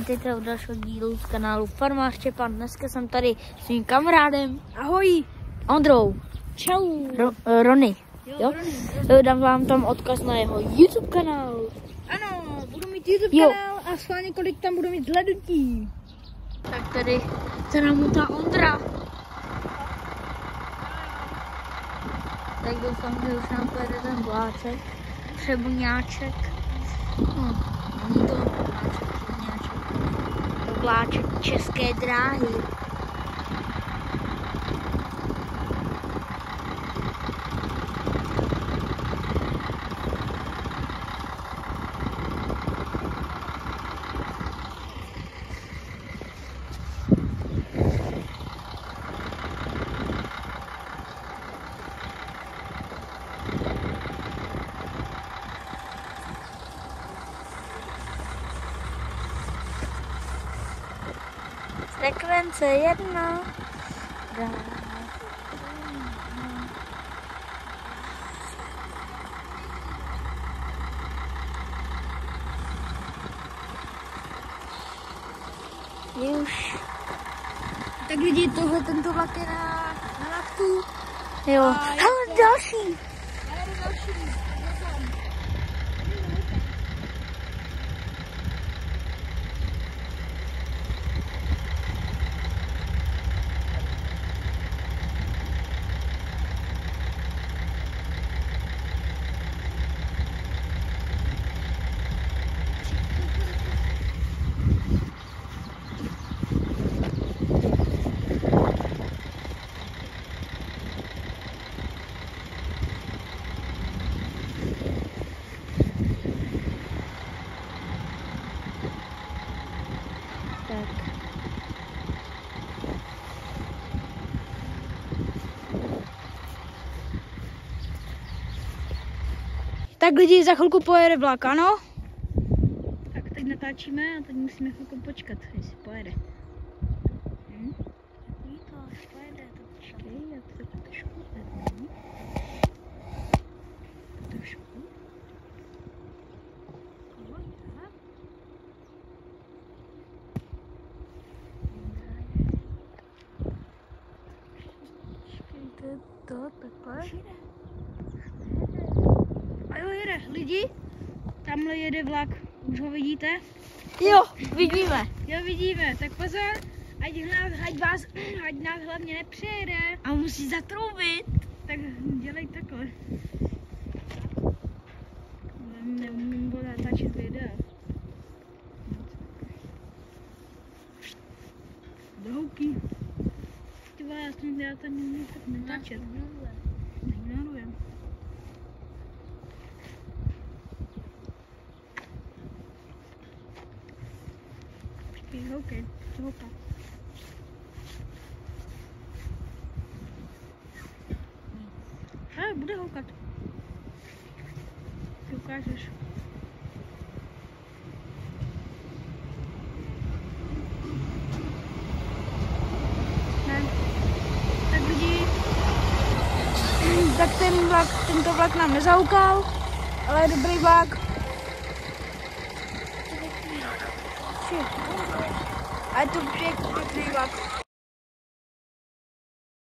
vítejte u dalšího dílu z kanálu Farmář Štěpán. Dneska jsem tady s svým kamarádem. Ahoj. Ondrou. Čau. Rony. Jo? Dám vám tam odkaz na jeho YouTube kanál. Ano, budu mít YouTube kanál a schválně kolik tam budu mít hlednutí. Tak tady se namutá Ondra. Tak doufám, že už nám pojede ten vláček. Přebuňáček. Není to vláček České dráhy. Sekvence 1. Už. Tak lidi, tento vlak je na látku. Jo. Ale další. Tak lidi, za chvilku pojede vlak, ano? Tak teď natáčíme a teď musíme chvilku počkat, jestli pojede. Pojede, to počkej, já to tak trošku vednu. Trošku. To takhle. A jo, jede, lidi, tamhle jede vlak, už ho vidíte? Jo, vidíme. Jo, vidíme, tak pozor, ať nás hlavně nepřejede. A musí zatroubit. Tak dělej takhle. Neumím bylo natáčet videa. Do houky. Ty vole, já to nemůžu natáčet. Neignorujem. Houkej, houka. Bude houkat. Ty ukážeš. Ne. Tak lidi, tak tento vlak nám nezahoukal, ale je dobrý vlak. A je to pěkný vlak.